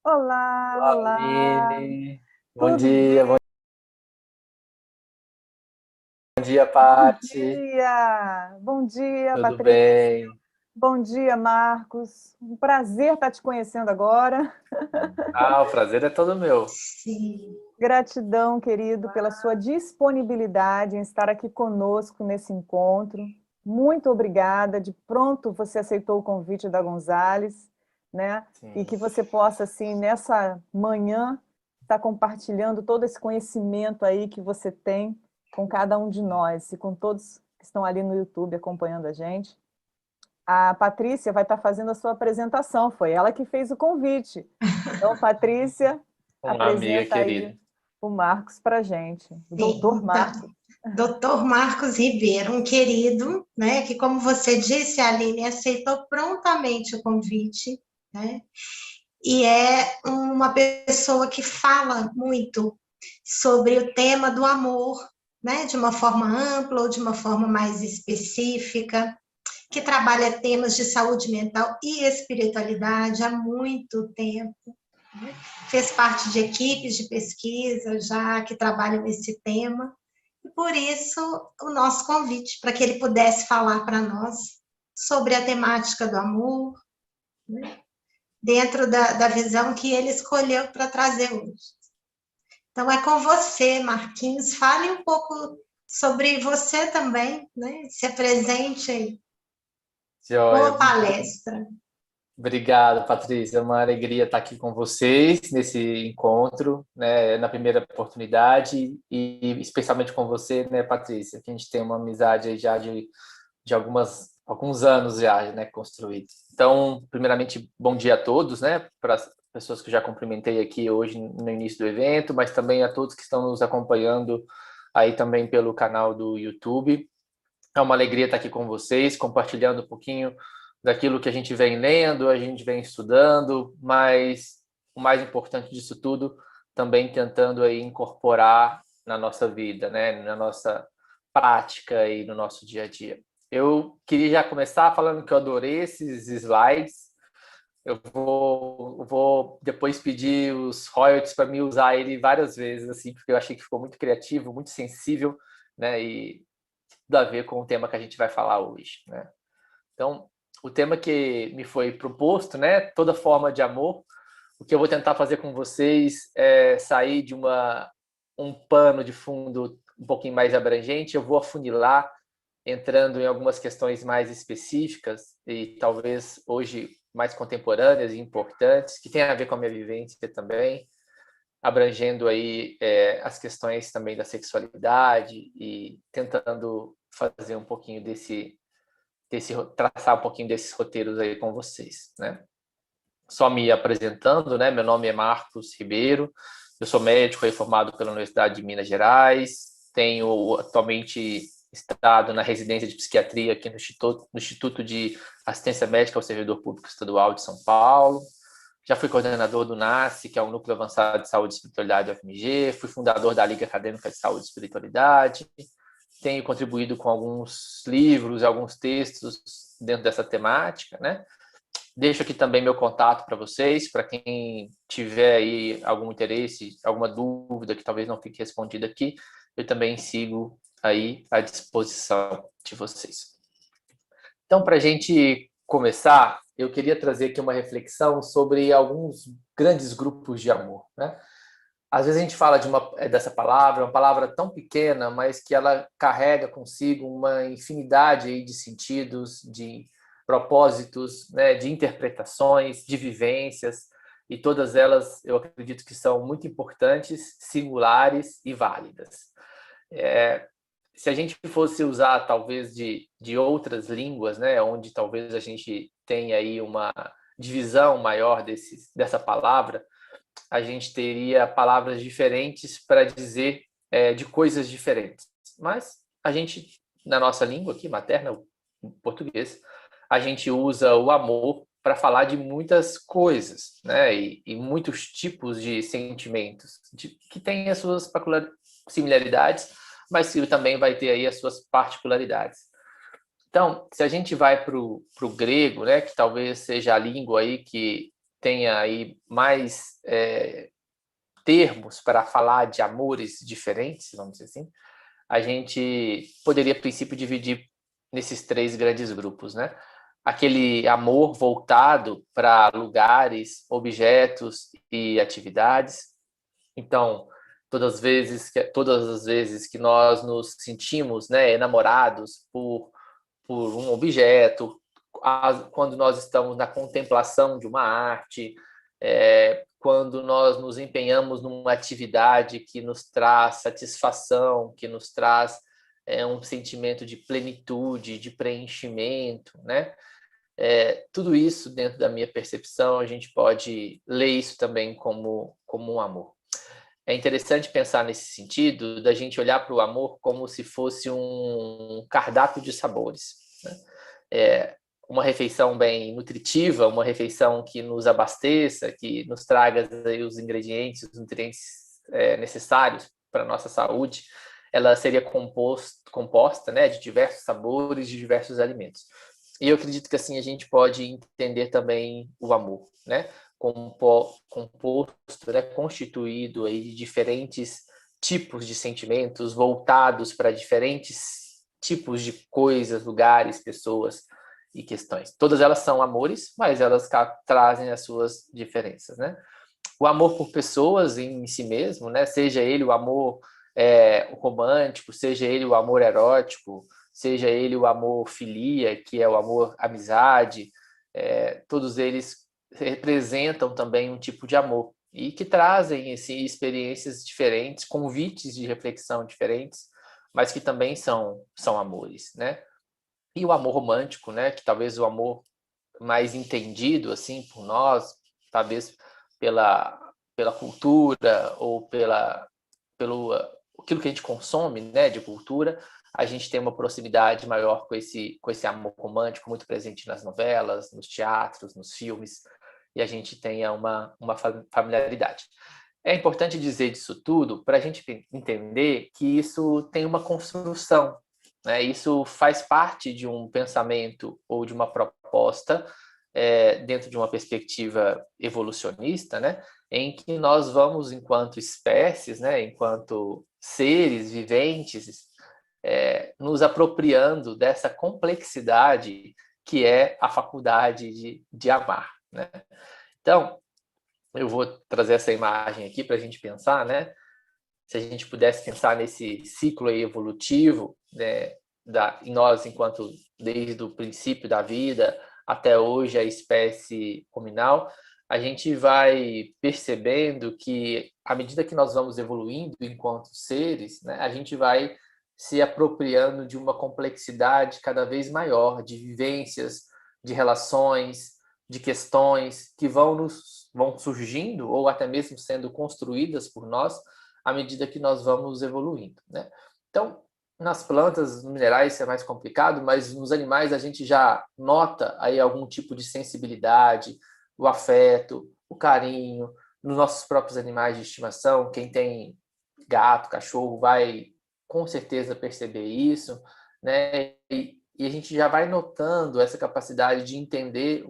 Olá, Olá, olá, Aline. tudo bem? Bom dia, Bom Pati. dia! Bom dia, Tudo Patrícia. bem? Bom dia, Marcos. Um prazer estar te conhecendo agora. Ah, o prazer é todo meu. Sim. Gratidão, querido, pela sua disponibilidade em estar aqui conosco nesse encontro. Muito obrigada. De pronto você aceitou o convite da Gonzales, né? E Sim. que você possa, assim, nessa manhã, estar compartilhando todo esse conhecimento aí que você tem com cada um de nós e com todos que estão ali no YouTube acompanhando a gente. A Patrícia vai estar fazendo a sua apresentação, foi ela que fez o convite. Então, Patrícia, Uma amiga apresenta aí querida. o Marcos para a gente, o Sim, doutor então, Marcos. doutor Marcos Ribeiro, um querido, né, que como você disse, Aline, aceitou prontamente o convite, né, e é uma pessoa que fala muito sobre o tema do amor, né, de uma forma ampla ou de uma forma mais específica, que trabalha temas de saúde mental e espiritualidade há muito tempo, né? Fez parte de equipes de pesquisa já que trabalham nesse tema, e por isso o nosso convite para que ele pudesse falar para nós sobre a temática do amor, né? Dentro da visão que ele escolheu para trazer hoje. Então é com você, Marquinhos, fale um pouco sobre você também, né? Se apresente aí. Joia. Boa palestra. Obrigado, Patrícia. É uma alegria estar aqui com vocês nesse encontro, né, na primeira oportunidade e especialmente com você, né, Patrícia, que a gente tem uma amizade aí já de alguns anos já, né, construída. Então, primeiramente, bom dia a todos, né, para as pessoas que eu já cumprimentei aqui hoje no início do evento, mas também a todos que estão nos acompanhando aí também pelo canal do YouTube. É uma alegria estar aqui com vocês, compartilhando um pouquinho daquilo que a gente vem lendo, a gente vem estudando, mas o mais importante disso tudo, também tentando aí incorporar na nossa vida, né, na nossa prática e no nosso dia a dia. Eu queria já começar falando que eu adorei esses slides. Eu vou depois pedir os royalties para me usar ele várias vezes, assim, porque eu achei que ficou muito criativo, muito sensível, né, e tudo a ver com o tema que a gente vai falar hoje, né? Então, o tema que me foi proposto, né, toda forma de amor, o que eu vou tentar fazer com vocês é sair de um pano de fundo um pouquinho mais abrangente, eu vou afunilar, entrando em algumas questões mais específicas e talvez hoje mais contemporâneas e importantes, que tem a ver com a minha vivência também, abrangendo aí as questões também da sexualidade e tentando fazer um pouquinho traçar um pouquinho desses roteiros aí com vocês, né? Só me apresentando, né? Meu nome é Marcos Ribeiro, eu sou médico aí formado pela Universidade de Minas Gerais, tenho atualmente estado na residência de psiquiatria aqui no Instituto de Assistência Médica ao Servidor Público Estadual de São Paulo. Já fui coordenador do NASCE, que é o Núcleo Avançado de Saúde e Espiritualidade da UFMG, fui fundador da Liga Acadêmica de Saúde e Espiritualidade, tenho contribuído com alguns livros e alguns textos dentro dessa temática, né? Deixo aqui também meu contato para vocês, para quem tiver aí algum interesse, alguma dúvida que talvez não fique respondida aqui, eu também sigo aí à disposição de vocês. Então, para a gente começar, eu queria trazer aqui uma reflexão sobre alguns grandes grupos de amor, né? Às vezes a gente fala dessa palavra, uma palavra tão pequena, mas que ela carrega consigo uma infinidade aí de sentidos, de propósitos, né, de interpretações, de vivências, e todas elas eu acredito que são muito importantes, singulares e válidas. Se a gente fosse usar talvez de outras línguas, né, onde talvez a gente tenha aí uma divisão maior dessa palavra, a gente teria palavras diferentes para dizer de coisas diferentes. Mas a gente, na nossa língua aqui, materna, o português, a gente usa o amor para falar de muitas coisas, né? E muitos tipos de sentimentos que têm as suas similaridades, mas que também vai ter aí as suas particularidades. Então, se a gente vai para o grego, né, que talvez seja a língua aí que tenha aí mais termos para falar de amores diferentes, vamos dizer assim, a gente poderia, a princípio, dividir nesses 3 grandes grupos, né? Aquele amor voltado para lugares, objetos e atividades. Então, todas as vezes que nós nos sentimos, né, enamorados por um objeto, quando nós estamos na contemplação de uma arte, quando nós nos empenhamos numa atividade que nos traz satisfação, que nos traz um sentimento de plenitude, de preenchimento, né? Tudo isso, dentro da minha percepção, a gente pode ler isso também como um amor. É interessante pensar nesse sentido, da gente olhar para o amor como se fosse um cardápio de sabores, né? Uma refeição bem nutritiva, uma refeição que nos abasteça, que nos traga os ingredientes, os nutrientes necessários para a nossa saúde, ela seria composta, né, de diversos sabores, de diversos alimentos. E eu acredito que assim a gente pode entender também o amor, né? Composto, né, constituído aí de diferentes tipos de sentimentos voltados para diferentes tipos de coisas, lugares, pessoas e questões. Todas elas são amores, mas elas trazem as suas diferenças, né? O amor por pessoas em si mesmo, né? Seja ele o amor romântico, seja ele o amor erótico, seja ele o amor filia, que é o amor amizade, todos eles representam também um tipo de amor e que trazem experiências diferentes, convites de reflexão diferentes, mas que também são amores, né? E o amor romântico, né? Que talvez o amor mais entendido assim por nós, talvez pela cultura ou pelo aquilo que a gente consome, né, de cultura, a gente tem uma proximidade maior com esse amor romântico muito presente nas novelas, nos teatros, nos filmes, e a gente tenha uma familiaridade. É importante dizer disso tudo para a gente entender que isso tem uma construção, né? Isso faz parte de um pensamento ou de uma proposta dentro de uma perspectiva evolucionista, né? Em que nós vamos, enquanto espécies, né, enquanto seres viventes, nos apropriando dessa complexidade que é a faculdade de amar, né? Então, eu vou trazer essa imagem aqui para a gente pensar, né? Se a gente pudesse pensar nesse ciclo aí evolutivo, né, em nós, enquanto desde o princípio da vida até hoje a espécie hominal, a gente vai percebendo que, à medida que nós vamos evoluindo enquanto seres, né, a gente vai se apropriando de uma complexidade cada vez maior de vivências, de relações, de questões que vão surgindo ou até mesmo sendo construídas por nós à medida que nós vamos evoluindo, né? Então, nas plantas, nos minerais isso é mais complicado, mas nos animais a gente já nota aí algum tipo de sensibilidade, o afeto, o carinho, nos nossos próprios animais de estimação. Quem tem gato, cachorro vai com certeza perceber isso, né? E a gente já vai notando essa capacidade de entender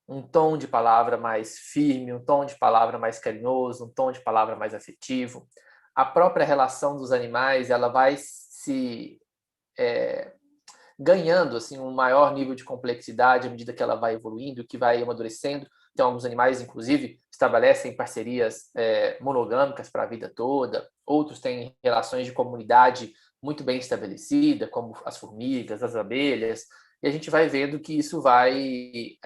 um tom de palavra mais firme, um tom de palavra mais carinhoso, um tom de palavra mais afetivo. A própria relação dos animais, ela vai se ganhando assim um maior nível de complexidade à medida que ela vai evoluindo, que vai amadurecendo. Então, alguns animais, inclusive, estabelecem parcerias monogâmicas para a vida toda. Outros têm relações de comunidade muito bem estabelecida, como as formigas, as abelhas. E a gente vai vendo que isso vai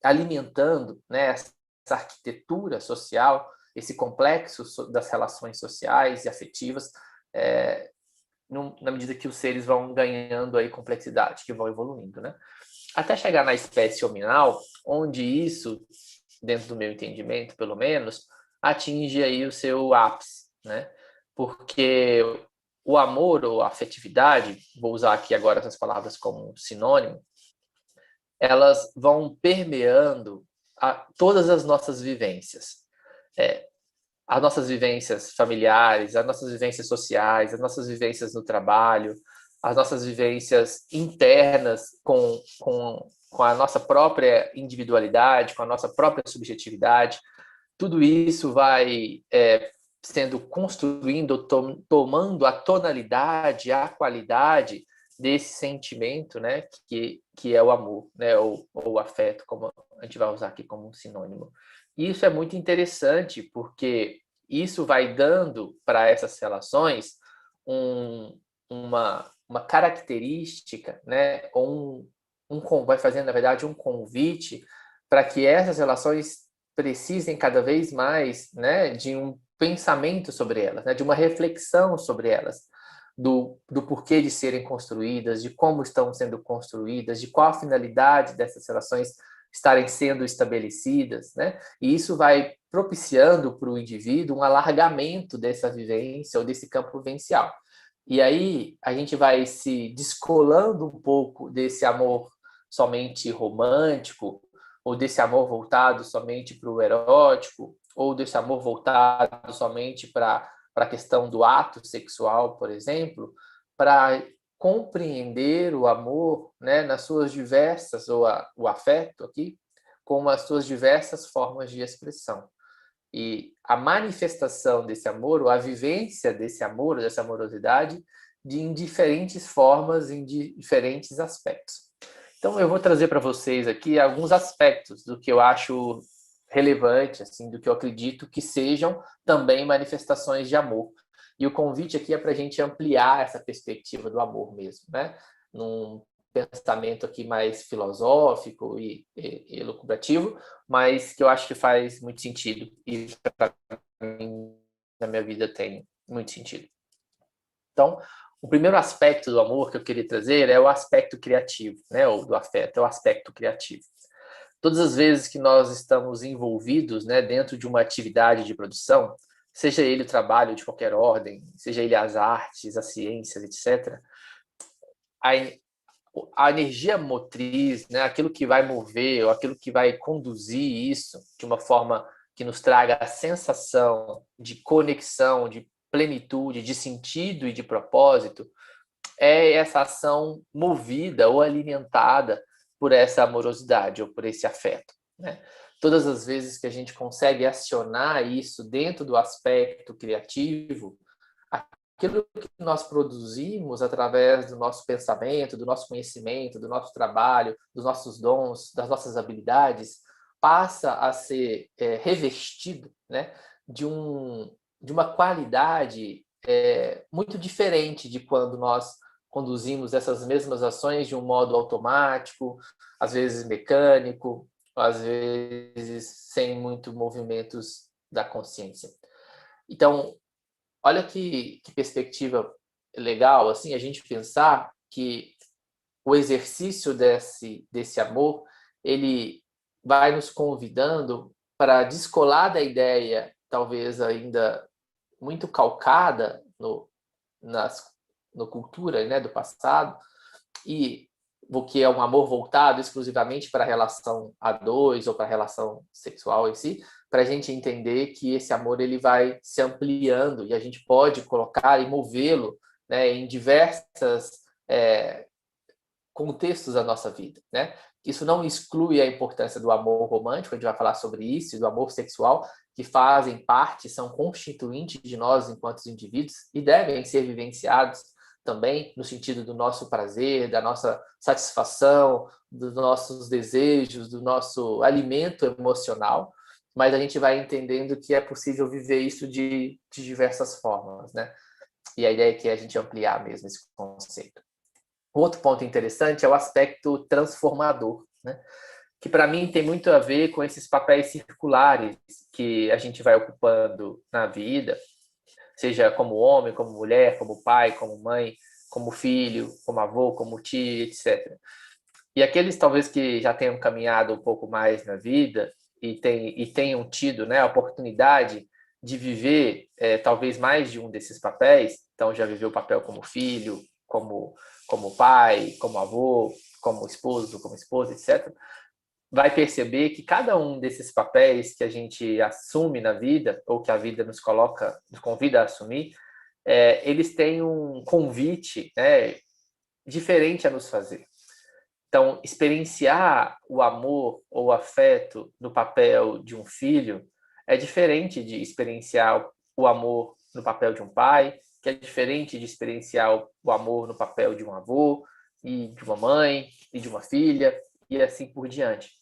alimentando, né, essa arquitetura social, esse complexo das relações sociais e afetivas, na medida que os seres vão ganhando aí complexidade, que vão evoluindo, né? Até chegar na espécie hominal, onde isso, dentro do meu entendimento, pelo menos, atinge aí o seu ápice, né? Porque o amor ou a afetividade, vou usar aqui agora essas palavras como sinônimo, elas vão permeando todas as nossas vivências. As nossas vivências familiares, as nossas vivências sociais, as nossas vivências no trabalho, as nossas vivências internas com com a nossa própria individualidade, com a nossa própria subjetividade. Tudo isso vai sendo construindo, tomando a tonalidade, a qualidade desse sentimento, né, que é o amor, né, ou o afeto, como a gente vai usar aqui como um sinônimo. E isso é muito interessante, porque isso vai dando para essas relações uma característica, né, ou vai fazendo, na verdade, um convite para que essas relações precisem cada vez mais, né, de um pensamento sobre elas, né, de uma reflexão sobre elas, do porquê de serem construídas, de como estão sendo construídas, de qual a finalidade dessas relações estarem sendo estabelecidas, né? E isso vai propiciando para o indivíduo um alargamento dessa vivência ou desse campo vivencial. E aí a gente vai se descolando um pouco desse amor somente romântico, ou desse amor voltado somente para o erótico, ou desse amor voltado somente para a questão do ato sexual, por exemplo, para compreender o amor, né, nas suas diversas, ou o afeto aqui, como as suas diversas formas de expressão. E a manifestação desse amor, ou a vivência desse amor, dessa amorosidade, em diferentes formas, em diferentes aspectos. Então, eu vou trazer para vocês aqui alguns aspectos do que eu acho relevante, assim, do que eu acredito que sejam também manifestações de amor. E o convite aqui é para a gente ampliar essa perspectiva do amor mesmo, né? Num pensamento aqui mais filosófico e elucubrativo, mas que eu acho que faz muito sentido e para mim, na minha vida, tem muito sentido. Então, o primeiro aspecto do amor que eu queria trazer é o aspecto criativo, né? Ou do afeto, é o aspecto criativo. Todas as vezes que nós estamos envolvidos, né, dentro de uma atividade de produção, seja ele o trabalho de qualquer ordem, seja ele as artes, as ciências, etc., a energia motriz, né, aquilo que vai mover, ou aquilo que vai conduzir isso de uma forma que nos traga a sensação de conexão, de plenitude, de sentido e de propósito, é essa ação movida ou alimentada por essa amorosidade ou por esse afeto, né? Todas as vezes que a gente consegue acionar isso dentro do aspecto criativo, aquilo que nós produzimos através do nosso pensamento, do nosso conhecimento, do nosso trabalho, dos nossos dons, das nossas habilidades, passa a ser revestido, né, de uma qualidade muito diferente de quando nós conduzimos essas mesmas ações de um modo automático, às vezes mecânico, às vezes sem muito movimentos da consciência. Então, olha que perspectiva legal, assim, a gente pensar que o exercício desse amor, ele vai nos convidando para descolar da ideia, talvez ainda muito calcada no cultura, né, do passado, e o que é um amor voltado exclusivamente para a relação a dois ou para a relação sexual em si, para a gente entender que esse amor ele vai se ampliando e a gente pode colocar e movê-lo, né, em diversas contextos da nossa vida, né? Isso não exclui a importância do amor romântico, a gente vai falar sobre isso, e do amor sexual, que fazem parte, são constituintes de nós enquanto indivíduos e devem ser vivenciados também no sentido do nosso prazer, da nossa satisfação, dos nossos desejos, do nosso alimento emocional, mas a gente vai entendendo que é possível viver isso de diversas formas, né? E a ideia é que a gente ampliar mesmo esse conceito. Outro ponto interessante é o aspecto transformador, né? Que para mim tem muito a ver com esses papéis circulares que a gente vai ocupando na vida, seja como homem, como mulher, como pai, como mãe, como filho, como avô, como tio, etc. E aqueles talvez que já tenham caminhado um pouco mais na vida e tenham tido, né, a oportunidade de viver talvez mais de um desses papéis, então já viveu o papel como filho, como pai, como avô, como esposo, como esposa, etc., vai perceber que cada um desses papéis que a gente assume na vida, ou que a vida nos convida a assumir, eles têm um convite, né, diferente a nos fazer. Então, experienciar o amor ou o afeto no papel de um filho é diferente de experienciar o amor no papel de um pai, que é diferente de experienciar o amor no papel de um avô, e de uma mãe, e de uma filha, e assim por diante.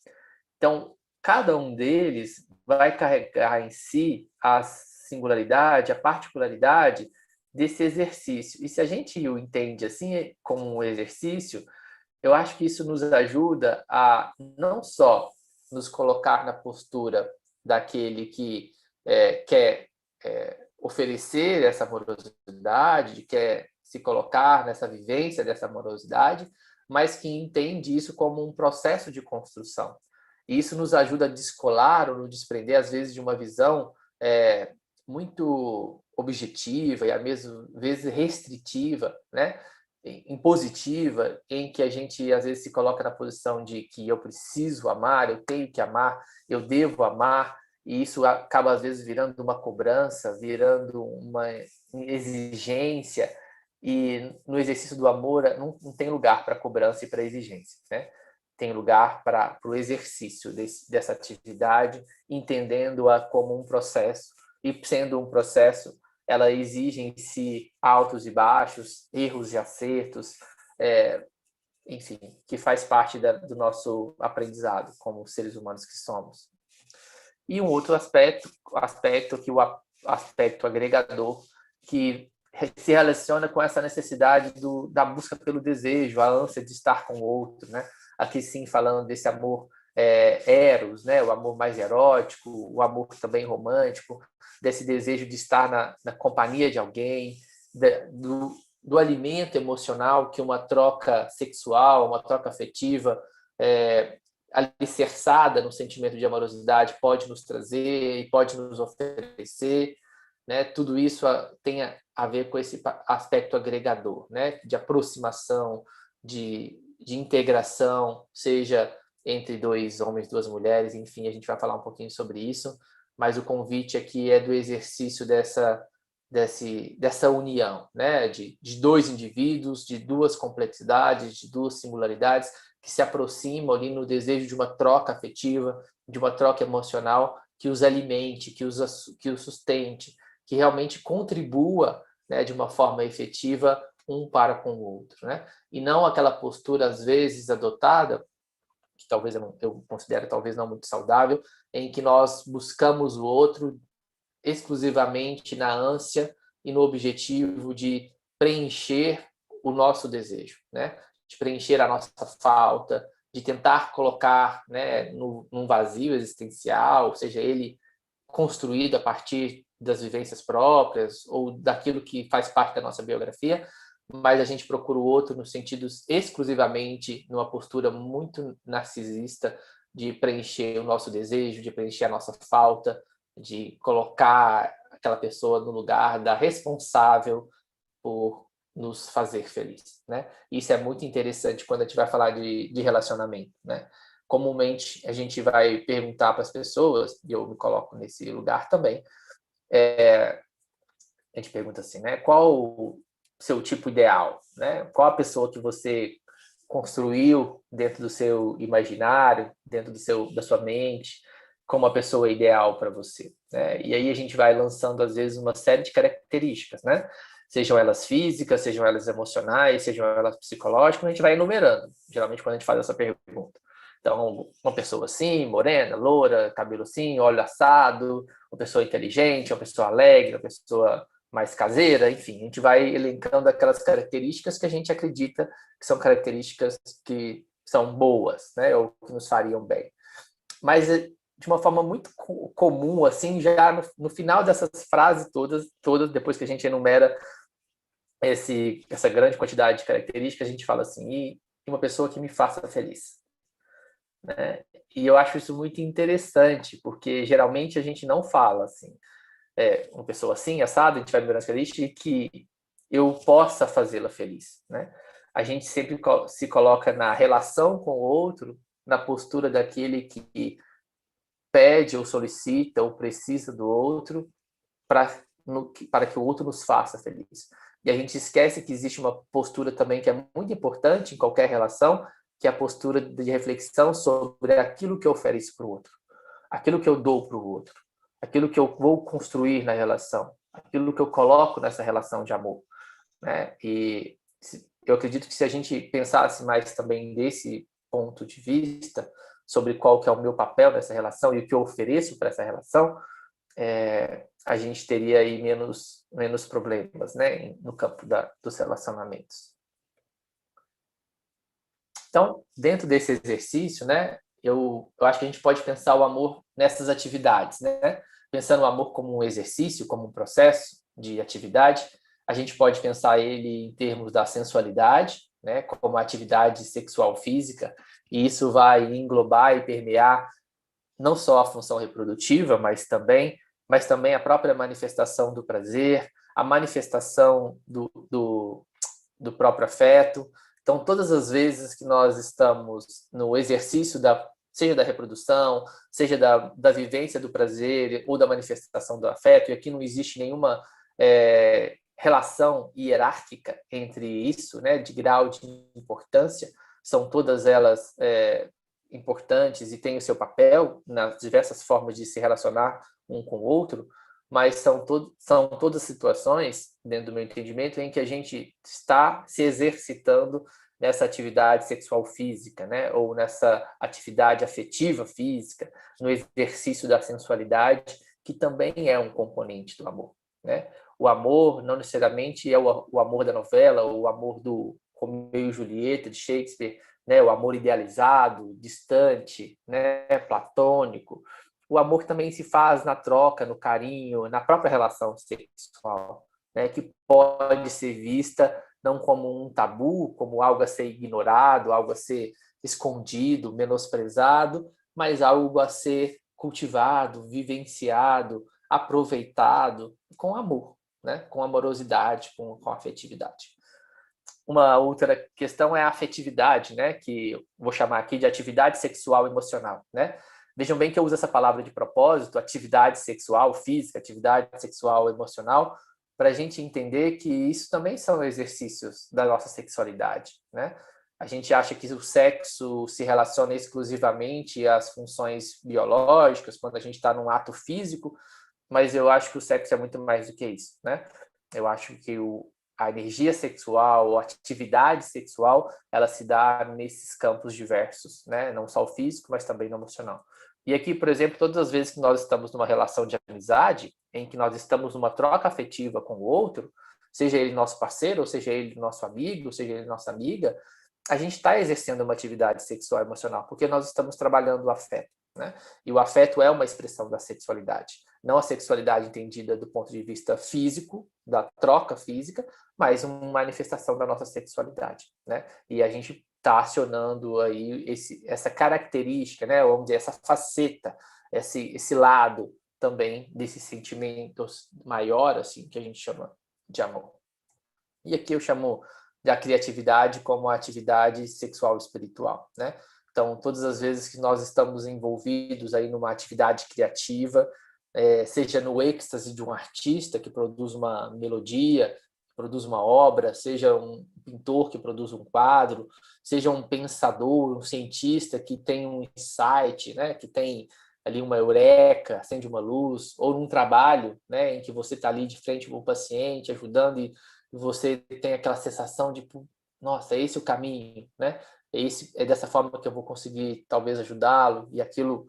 Então, cada um deles vai carregar em si a singularidade, a particularidade desse exercício. E se a gente o entende assim, como um exercício, eu acho que isso nos ajuda a não só nos colocar na postura daquele que quer oferecer essa amorosidade, quer se colocar nessa vivência dessa amorosidade, mas que entende isso como um processo de construção. E isso nos ajuda a descolar ou nos desprender, às vezes, de uma visão muito objetiva e, às vezes, restritiva, né? Impositiva, em que a gente, às vezes, se coloca na posição de que eu preciso amar, eu tenho que amar, eu devo amar, e isso acaba, às vezes, virando uma cobrança, virando uma exigência, e no exercício do amor não tem lugar para cobrança e para exigência, né? Tem lugar para o exercício dessa atividade, entendendo-a como um processo, e sendo um processo, ela exige em si altos e baixos, erros e acertos, enfim, que faz parte do nosso aprendizado como seres humanos que somos. E um outro aspecto que o aspecto agregador, que se relaciona com essa necessidade da busca pelo desejo, a ânsia de estar com o outro, né? Aqui sim falando desse amor eros, né? O amor mais erótico, o amor também romântico, desse desejo de estar na companhia de alguém, do alimento emocional que uma troca sexual, uma troca afetiva alicerçada no sentimento de amorosidade pode nos trazer e pode nos oferecer, né? Tudo isso tem a ver com esse aspecto agregador, né? De aproximação, de integração, seja entre dois homens, duas mulheres, enfim, a gente vai falar um pouquinho sobre isso, mas o convite aqui é do exercício dessa união, né? De dois indivíduos, de duas complexidades, de duas singularidades, que se aproximam ali no desejo de uma troca afetiva, de uma troca emocional que os alimente, que os sustente, que realmente contribua, né, de uma forma efetiva um para com o outro, né? E não aquela postura, às vezes, adotada, que talvez eu considero talvez não muito saudável, em que nós buscamos o outro exclusivamente na ânsia e no objetivo de preencher o nosso desejo, né? De preencher a nossa falta, de tentar colocar, né, num vazio existencial, seja ele construído a partir das vivências próprias ou daquilo que faz parte da nossa biografia, mas a gente procura o outro no sentido exclusivamente numa postura muito narcisista de preencher o nosso desejo, de preencher a nossa falta, de colocar aquela pessoa no lugar da responsável por nos fazer feliz, né? Isso é muito interessante quando a gente vai falar de relacionamento, né? Comumente a gente vai perguntar para as pessoas, e eu me coloco nesse lugar também, a gente pergunta assim, né? Qual o seu tipo ideal, né? Qual a pessoa que você construiu dentro do seu imaginário, dentro da sua mente, como a pessoa ideal para você, né? E aí a gente vai lançando às vezes uma série de características, né? Sejam elas físicas, sejam elas emocionais, sejam elas psicológicas, a gente vai enumerando, geralmente quando a gente faz essa pergunta. Então, uma pessoa assim, morena, loura, cabelo assim, olho assado, uma pessoa inteligente, uma pessoa alegre, uma pessoa mais caseira, enfim, a gente vai elencando aquelas características que a gente acredita que são características que são boas, né, ou que nos fariam bem. Mas de uma forma muito comum, assim, já no final dessas frases todas, depois que a gente enumera essa grande quantidade de características, a gente fala assim, e uma pessoa que me faça feliz, né? E eu acho isso muito interessante, porque geralmente a gente não fala assim, uma pessoa assim, assada, a gente vai ver as características e que eu possa fazê-la feliz, né? A gente sempre se coloca na relação com o outro, na postura daquele que pede ou solicita ou precisa do outro para que o outro nos faça feliz. E a gente esquece que existe uma postura também que é muito importante em qualquer relação, que é a postura de reflexão sobre aquilo que eu ofereço para o outro, aquilo que eu dou para o outro, aquilo que eu vou construir na relação, aquilo que eu coloco nessa relação de amor, né? E eu acredito que se a gente pensasse mais também desse ponto de vista, sobre qual que é o meu papel nessa relação e o que eu ofereço para essa relação, a gente teria aí menos problemas, né, no campo dos relacionamentos. Então, dentro desse exercício, né, eu acho que a gente pode pensar o amor nessas atividades, né? Pensando o amor como um exercício, como um processo de atividade, a gente pode pensar ele em termos da sensualidade, né, como atividade sexual física, e isso vai englobar e permear não só a função reprodutiva, mas também a própria manifestação do prazer, a manifestação do próprio afeto. Então, todas as vezes que nós estamos no exercício seja da reprodução, seja da vivência do prazer ou da manifestação do afeto, e aqui não existe nenhuma relação hierárquica entre isso, né, de grau de importância, são todas elas importantes e têm o seu papel nas diversas formas de se relacionar um com o outro, mas são todas situações, dentro do meu entendimento, em que a gente está se exercitando nessa atividade sexual física, né? Ou nessa atividade afetiva física, no exercício da sensualidade, que também é um componente do amor, né? O amor não necessariamente é o amor da novela, ou o amor do Romeu e Julieta, de Shakespeare, né? O amor idealizado, distante, né? Platônico. O amor também se faz na troca, no carinho, na própria relação sexual, né? Que pode ser vista não como um tabu, como algo a ser ignorado, algo a ser escondido, menosprezado, mas algo a ser cultivado, vivenciado, aproveitado com amor, né? Com amorosidade, com afetividade. Uma outra questão é a afetividade, né? Que eu vou chamar aqui de atividade sexual emocional, né? Vejam bem que eu uso essa palavra de propósito, atividade sexual física, atividade sexual emocional, para a gente entender que isso também são exercícios da nossa sexualidade, né? A gente acha que o sexo se relaciona exclusivamente às funções biológicas, quando a gente está num ato físico, mas eu acho que o sexo é muito mais do que isso, né? Eu acho que a energia sexual, a atividade sexual, ela se dá nesses campos diversos, né? Não só o físico, mas também no emocional. E aqui, por exemplo, todas as vezes que nós estamos numa relação de amizade, em que nós estamos numa troca afetiva com o outro, seja ele nosso parceiro, ou seja ele nosso amigo, ou seja ele nossa amiga, a gente está exercendo uma atividade sexual emocional, porque nós estamos trabalhando o afeto, né? E o afeto é uma expressão da sexualidade. Não a sexualidade entendida do ponto de vista físico, da troca física, mas uma manifestação da nossa sexualidade, né? E a gente está acionando aí essa característica, né? Vamos dizer, essa faceta, esse lado também desse sentimento maior, assim, que a gente chama de amor. E aqui eu chamo da criatividade como a atividade sexual espiritual, né? Então, todas as vezes que nós estamos envolvidos aí numa atividade criativa, seja no êxtase de um artista que produz uma melodia, produz uma obra, seja um pintor que produz um quadro, seja um pensador, um cientista que tem um insight, né, que tem ali uma eureka, acende uma luz, ou num trabalho, né, em que você está ali de frente com o paciente, ajudando, e você tem aquela sensação de, nossa, é esse o caminho, né? É dessa forma que eu vou conseguir talvez ajudá-lo, e aquilo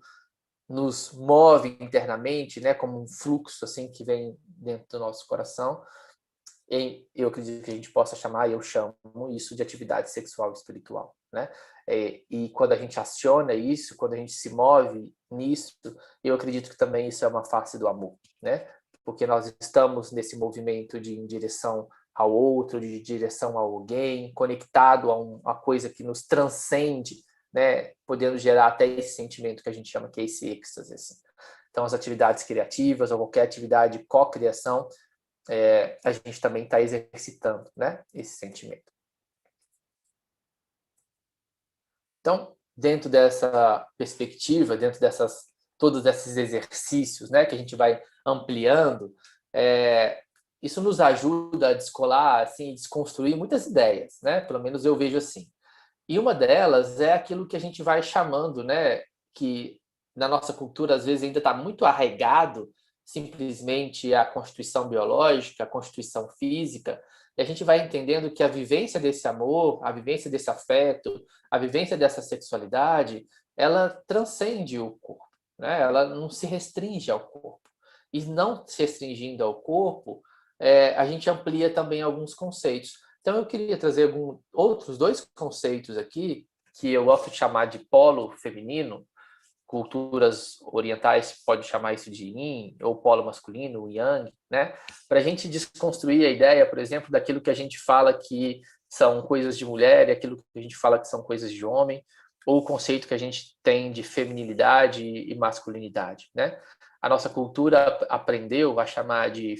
nos move internamente, né, como um fluxo assim que vem dentro do nosso coração. E eu acredito que a gente possa chamar, eu chamo isso de atividade sexual espiritual, né? E quando a gente aciona isso, quando a gente se move nisso, eu acredito que também isso é uma face do amor, né? Porque nós estamos nesse movimento em direção ao outro, de direção a alguém, conectado a uma coisa que nos transcende, né? Podendo gerar até esse sentimento que a gente chama que é esse êxtase. Assim. Então, as atividades criativas ou qualquer atividade de co-criação, a gente também está exercitando, né, esse sentimento. Então, dentro dessa perspectiva, dentro todos esses exercícios, né, que a gente vai ampliando, isso nos ajuda a descolar, assim, desconstruir muitas ideias, né? Pelo menos eu vejo assim. E uma delas é aquilo que a gente vai chamando, né, que na nossa cultura às vezes ainda está muito arraigado simplesmente a constituição biológica, a constituição física, e a gente vai entendendo que a vivência desse amor, a vivência desse afeto, a vivência dessa sexualidade, ela transcende o corpo, né? Ela não se restringe ao corpo. E não se restringindo ao corpo, a gente amplia também alguns conceitos. Então, eu queria trazer outros dois conceitos aqui, que eu gosto de chamar de polo feminino. Culturas orientais podem chamar isso de yin, ou polo masculino, o yang, né? Para a gente desconstruir a ideia, por exemplo, daquilo que a gente fala que são coisas de mulher e aquilo que a gente fala que são coisas de homem, ou o conceito que a gente tem de feminilidade e masculinidade, né? A nossa cultura aprendeu a chamar de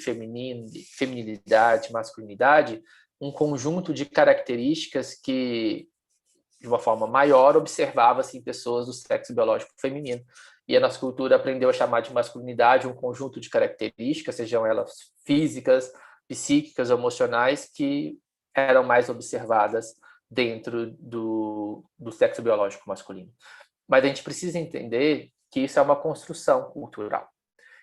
feminilidade, masculinidade, um conjunto de características que, de uma forma maior, observava-se em pessoas do sexo biológico feminino. E a nossa cultura aprendeu a chamar de masculinidade um conjunto de características, sejam elas físicas, psíquicas, emocionais, que eram mais observadas dentro do sexo biológico masculino. Mas a gente precisa entender que isso é uma construção cultural.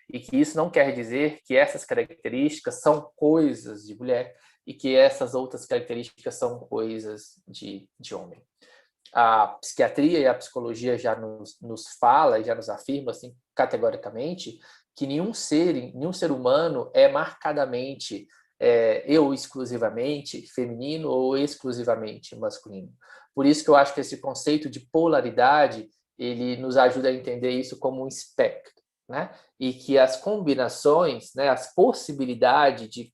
E que isso não quer dizer que essas características são coisas de mulher e que essas outras características são coisas de homem. A psiquiatria e a psicologia já nos fala e já nos afirma assim, categoricamente que nenhum ser humano é marcadamente ou exclusivamente feminino ou exclusivamente masculino. Por isso que eu acho que esse conceito de polaridade ele nos ajuda a entender isso como um espectro, né? E que as combinações, né, as possibilidades de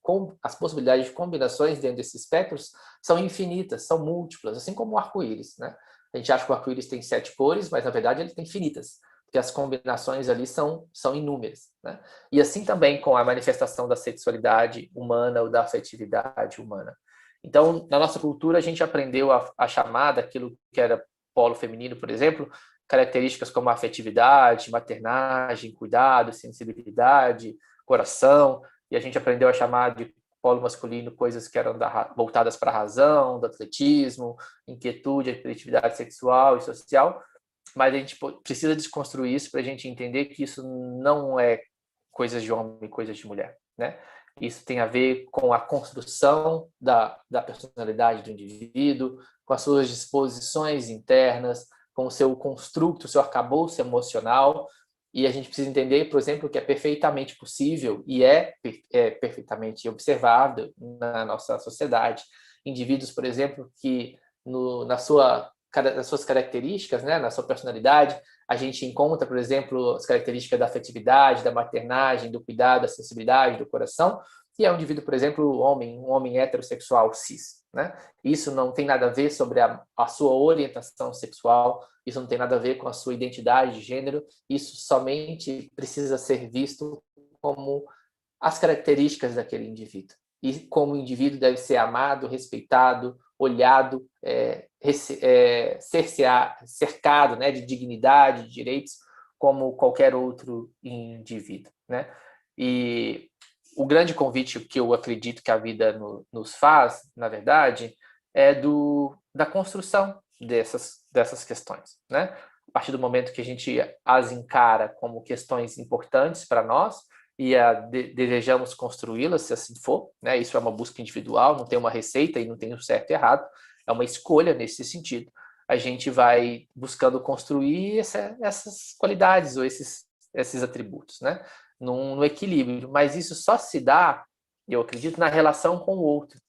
combinações dentro desses espectros são infinitas, são múltiplas, assim como o arco-íris, né? A gente acha que o arco-íris tem 7 cores, mas na verdade ele tem infinitas, porque as combinações ali são inúmeras, né? E assim também com a manifestação da sexualidade humana ou da afetividade humana. Então, na nossa cultura, a gente aprendeu a chamar daquilo que era polo feminino, por exemplo, características como afetividade, maternagem, cuidado, sensibilidade, coração, e a gente aprendeu a chamar de polo masculino coisas que eram voltadas para a razão, do atletismo, inquietude, afetividade sexual e social, mas a gente precisa desconstruir isso para a gente entender que isso não é coisas de homem e coisas de mulher, né? Isso tem a ver com a construção da personalidade do indivíduo, com as suas disposições internas, com o seu construto, o seu arcabouço emocional, e a gente precisa entender, por exemplo, que é perfeitamente possível e é perfeitamente observado na nossa sociedade. Indivíduos, por exemplo, que nas suas características, né, na sua personalidade, a gente encontra, por exemplo, as características da afetividade, da maternagem, do cuidado, da sensibilidade, do coração, que é um indivíduo, por exemplo, um homem heterossexual cis, né? Isso não tem nada a ver sobre a sua orientação sexual, isso não tem nada a ver com a sua identidade de gênero, isso somente precisa ser visto como as características daquele indivíduo. E como o indivíduo deve ser amado, respeitado, olhado, cercado, né, de dignidade, de direitos, como qualquer outro indivíduo, né? E o grande convite que eu acredito que a vida nos faz, na verdade, é da construção dessas questões, né? A partir do momento que a gente as encara como questões importantes para nós e desejamos construí-las, se assim for, né? Isso é uma busca individual, não tem uma receita e não tem o certo e errado, é uma escolha nesse sentido. A gente vai buscando construir essas qualidades ou esses atributos, né? No equilíbrio, mas isso só se dá, eu acredito, na relação com o outro.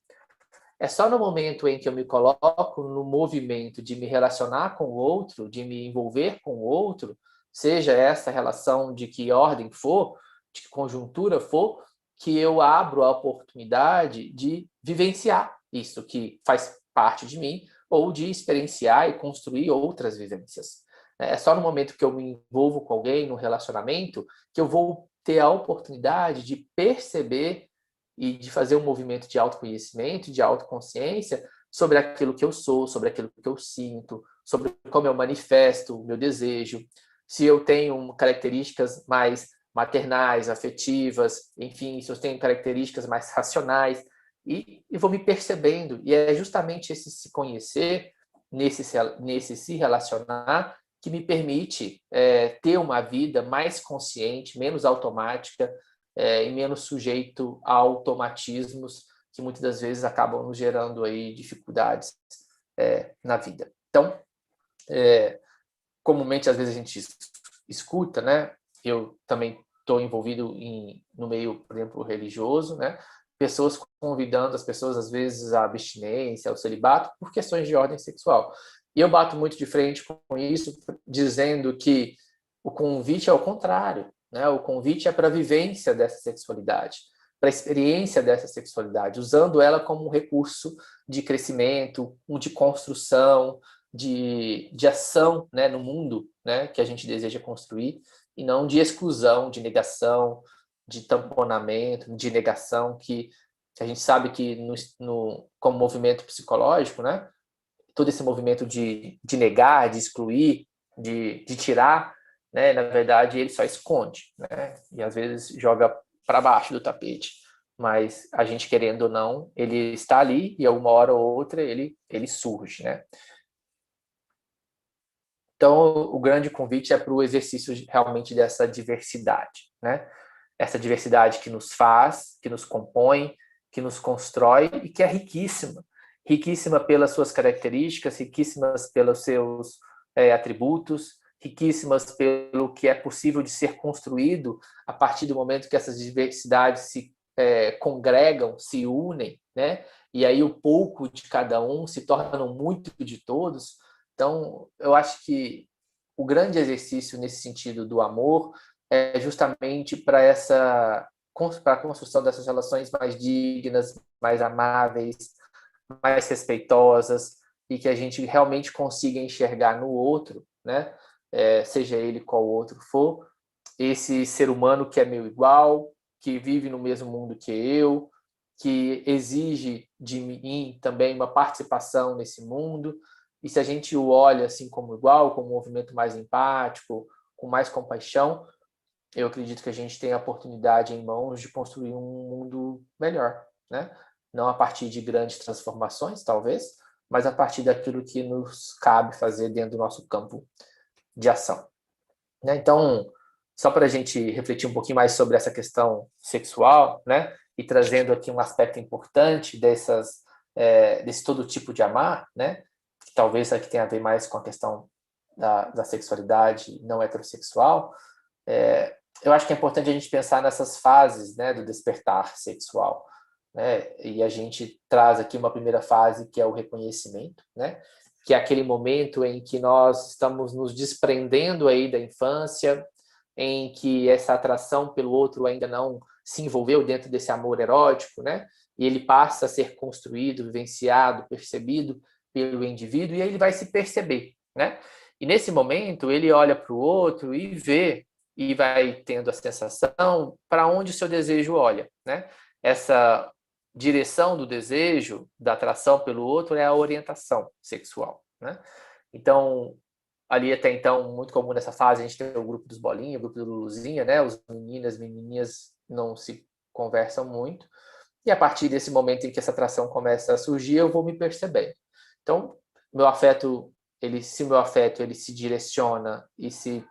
É só no momento em que eu me coloco no movimento de me relacionar com o outro, de me envolver com o outro, seja essa relação de que ordem for, de que conjuntura for, que eu abro a oportunidade de vivenciar isso que faz parte de mim, ou de experienciar e construir outras vivências. É só no momento que eu me envolvo com alguém, no relacionamento, que eu vou ter a oportunidade de perceber e de fazer um movimento de autoconhecimento, de autoconsciência sobre aquilo que eu sou, sobre aquilo que eu sinto, sobre como eu manifesto o meu desejo, se eu tenho características mais maternais, afetivas, enfim, se eu tenho características mais racionais, e vou me percebendo. E é justamente esse se conhecer nesse se relacionar que me permite ter uma vida mais consciente, menos automática e menos sujeito a automatismos que muitas das vezes acabam nos gerando aí dificuldades na vida. Então, comumente, às vezes a gente escuta, né? Eu também estou envolvido no meio, por exemplo, religioso, né? Pessoas convidando as pessoas, às vezes, à abstinência, ao celibato, por questões de ordem sexual. E eu bato muito de frente com isso, dizendo que o convite é o contrário, né? O convite é para a vivência dessa sexualidade, para a experiência dessa sexualidade, usando ela como um recurso de crescimento, de construção, de ação, né, no mundo, né, que a gente deseja construir, e não de exclusão, de negação, de tamponamento, de negação, que a gente sabe que como movimento psicológico, né, todo esse movimento de negar, de excluir, de tirar, né, na verdade ele só esconde, né, e às vezes joga para baixo do tapete, mas a gente querendo ou não, ele está ali e uma hora ou outra ele surge, né. Então, o grande convite é para o exercício realmente dessa diversidade, né? Essa diversidade que nos faz, que nos compõe, que nos constrói e que é riquíssima. Riquíssima pelas suas características, riquíssimas pelos seus atributos, riquíssimas pelo que é possível de ser construído a partir do momento que essas diversidades se congregam, se unem, né? E aí o pouco de cada um se torna muito de todos. Então, eu acho que o grande exercício nesse sentido do amor é justamente para a construção dessas relações mais dignas, mais amáveis, mais respeitosas, e que a gente realmente consiga enxergar no outro, né? Seja ele qual outro for, esse ser humano que é meu igual, que vive no mesmo mundo que eu, que exige de mim também uma participação nesse mundo. E se a gente o olha assim como igual, como um movimento mais empático, com mais compaixão, eu acredito que a gente tem a oportunidade em mãos de construir um mundo melhor, né? Não a partir de grandes transformações, talvez, mas a partir daquilo que nos cabe fazer dentro do nosso campo de ação, né? Então, só para a gente refletir um pouquinho mais sobre essa questão sexual, né? E trazendo aqui um aspecto importante desse todo tipo de amar, né? Que talvez aqui tenha a ver mais com a questão da sexualidade não heterossexual. Eu acho que é importante a gente pensar nessas fases, né, do despertar sexual, né? E a gente traz aqui uma primeira fase que é o reconhecimento, né? Que é aquele momento em que nós estamos nos desprendendo aí da infância, em que essa atração pelo outro ainda não se envolveu dentro desse amor erótico, né? E ele passa a ser construído, vivenciado, percebido pelo indivíduo, e aí ele vai se perceber, né? E nesse momento ele olha para o outro e vê, e vai tendo a sensação para onde o seu desejo olha, né? Essa direção do desejo, da atração pelo outro, é a orientação sexual, né? Então, ali até então, muito comum nessa fase, a gente tem o grupo dos bolinhos, o grupo do Luluzinha, né? Os meninos, menininhas não se conversam muito. E a partir desse momento em que essa atração começa a surgir, eu vou me percebendo. Então, se meu afeto ele se direciona e se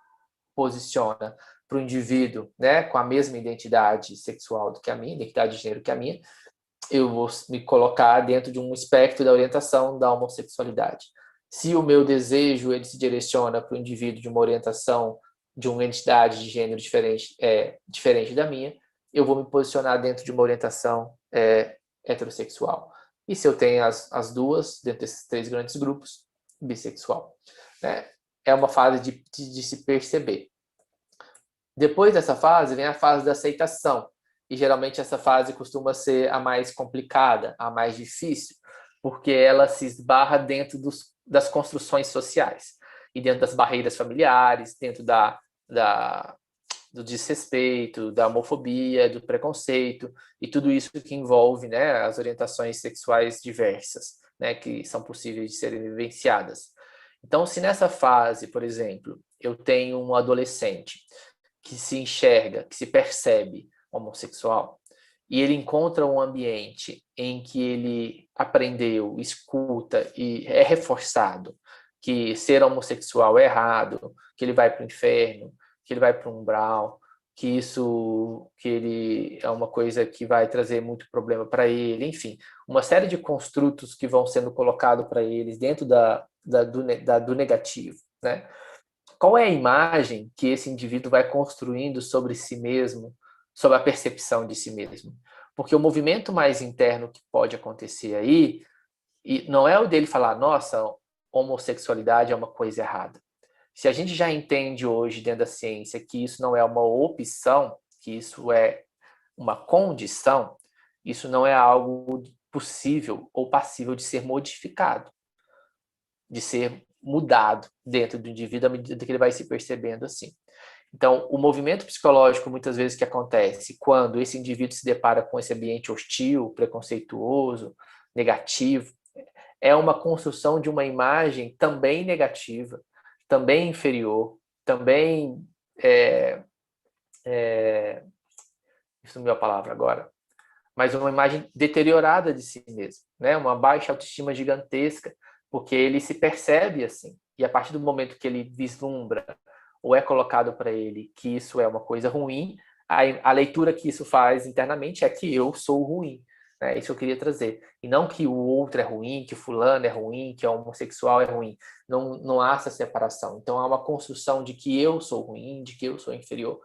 posiciona para o indivíduo, né, com a mesma identidade sexual do que a minha, identidade de gênero que a minha, eu vou me colocar dentro de um espectro da orientação da homossexualidade. Se o meu desejo ele se direciona para o indivíduo de uma orientação de uma entidade de gênero diferente da minha, eu vou me posicionar dentro de uma orientação heterossexual. E se eu tenho as duas, dentro desses 3 grandes grupos, bissexual, né? É uma fase de se perceber. Depois dessa fase, vem a fase da aceitação. E geralmente essa fase costuma ser a mais complicada, a mais difícil, porque ela se esbarra dentro das construções sociais e dentro das barreiras familiares, dentro do desrespeito, da homofobia, do preconceito e tudo isso que envolve, né, as orientações sexuais diversas, né, que são possíveis de serem vivenciadas. Então, se nessa fase, por exemplo, eu tenho um adolescente que se enxerga, que se percebe homossexual, e ele encontra um ambiente em que ele aprendeu, escuta e é reforçado que ser homossexual é errado, que ele vai para o inferno, que ele vai para o umbral, que ele é uma coisa que vai trazer muito problema para ele, enfim, uma série de construtos que vão sendo colocados para eles dentro do negativo, né? Qual é a imagem que esse indivíduo vai construindo sobre si mesmo, sobre a percepção de si mesmo? Porque o movimento mais interno que pode acontecer aí, e não é o dele falar, nossa, homossexualidade é uma coisa errada. Se a gente já entende hoje dentro da ciência que isso não é uma opção, que isso é uma condição, isso não é algo possível ou passível de ser modificado, de ser mudado dentro do indivíduo à medida que ele vai se percebendo assim. Então, o movimento psicológico, muitas vezes, que acontece quando esse indivíduo se depara com esse ambiente hostil, preconceituoso, negativo, é uma construção de uma imagem também negativa, também inferior, também sumiu a palavra agora, mas uma imagem deteriorada de si mesmo, né? Uma baixa autoestima gigantesca, porque ele se percebe assim. E a partir do momento que ele vislumbra ou é colocado para ele que isso é uma coisa ruim, a leitura que isso faz internamente é que eu sou ruim. É isso que eu queria trazer. E não que o outro é ruim, que o fulano é ruim, que o homossexual é ruim. Não há essa separação. Então há uma construção de que eu sou ruim, de que eu sou inferior.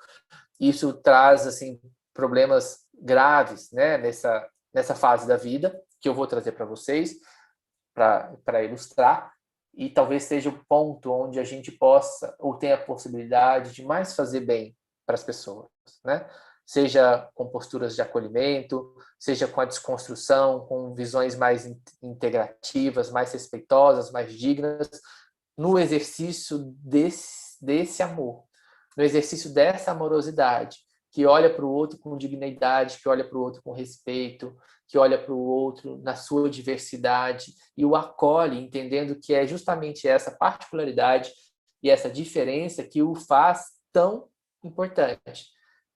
Isso traz assim problemas graves, né, nessa fase da vida, que eu vou trazer para vocês, para ilustrar, e talvez seja o ponto onde a gente possa, ou tenha a possibilidade de mais fazer bem para as pessoas, né? Seja com posturas de acolhimento, seja com a desconstrução, com visões mais integrativas, mais respeitosas, mais dignas, no exercício desse amor, no exercício dessa amorosidade, que olha para o outro com dignidade, que olha para o outro com respeito, que olha para o outro na sua diversidade e o acolhe, entendendo que é justamente essa particularidade e essa diferença que o faz tão importante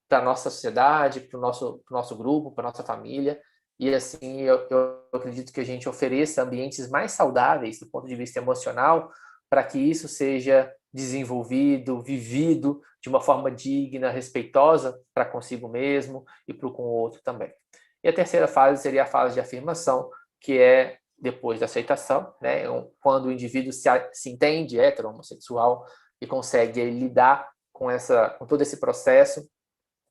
para a nossa sociedade, para o nosso grupo, para a nossa família. E assim, eu acredito que a gente ofereça ambientes mais saudáveis do ponto de vista emocional para que isso seja desenvolvido, vivido de uma forma digna, respeitosa para consigo mesmo e para com o outro também. E a terceira fase seria a fase de afirmação, que é depois da aceitação, né? Quando o indivíduo se entende hétero, homossexual e consegue lidar com todo esse processo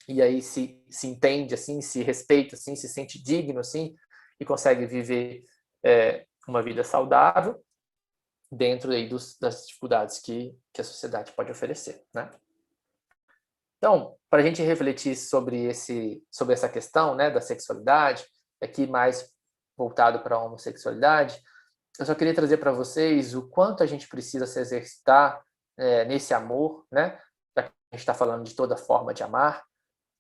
e aí se entende assim, se respeita assim, se sente digno assim e consegue viver uma vida saudável dentro aí das dificuldades que a sociedade pode oferecer, né? Então, para a gente refletir sobre essa questão, né, da sexualidade, aqui mais voltado para a homossexualidade, eu só queria trazer para vocês o quanto a gente precisa se exercitar nesse amor, né? Já que a gente está falando de toda forma de amar,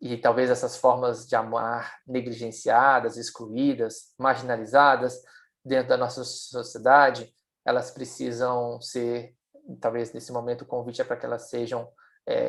e talvez essas formas de amar negligenciadas, excluídas, marginalizadas dentro da nossa sociedade, elas precisam ser, talvez nesse momento o convite é para que elas sejam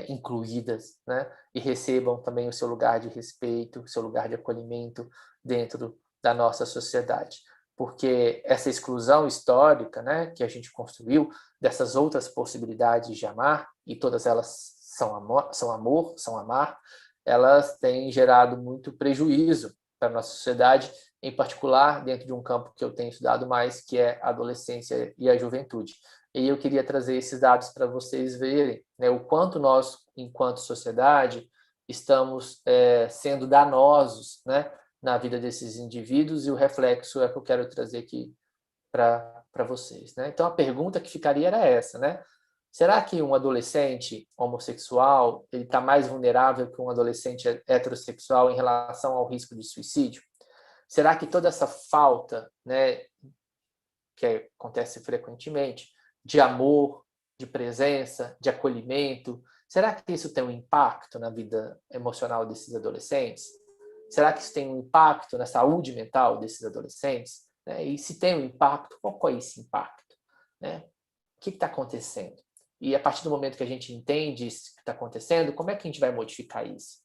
incluídas, né? E recebam também o seu lugar de respeito, o seu lugar de acolhimento dentro da nossa sociedade. Porque essa exclusão histórica, né, que a gente construiu, dessas outras possibilidades de amar, e todas elas são amor, são amar, elas têm gerado muito prejuízo para a nossa sociedade, em particular dentro de um campo que eu tenho estudado mais, que é a adolescência e a juventude. E eu queria trazer esses dados para vocês verem, né, o quanto nós, enquanto sociedade, estamos sendo danosos, né, na vida desses indivíduos, e o reflexo é que eu quero trazer aqui para vocês, né? Então, a pergunta que ficaria era essa, né? Será que um adolescente homossexual ele está mais vulnerável que um adolescente heterossexual em relação ao risco de suicídio? Será que toda essa falta, né, que acontece frequentemente, de amor, de presença, de acolhimento, será que isso tem um impacto na vida emocional desses adolescentes? Será que isso tem um impacto na saúde mental desses adolescentes? E se tem um impacto, qual é esse impacto? O que está acontecendo? E a partir do momento que a gente entende isso que está acontecendo, como é que a gente vai modificar isso?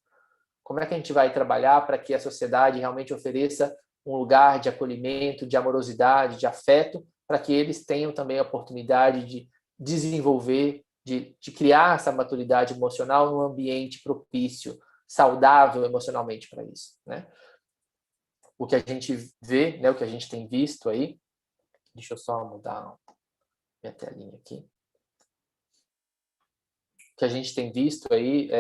Como é que a gente vai trabalhar para que a sociedade realmente ofereça um lugar de acolhimento, de amorosidade, de afeto, para que eles tenham também a oportunidade de desenvolver, de criar essa maturidade emocional num ambiente propício, saudável emocionalmente para isso, né? O que a gente vê, né, o que a gente tem visto aí, deixa eu só mudar minha telinha aqui. O que a gente tem visto aí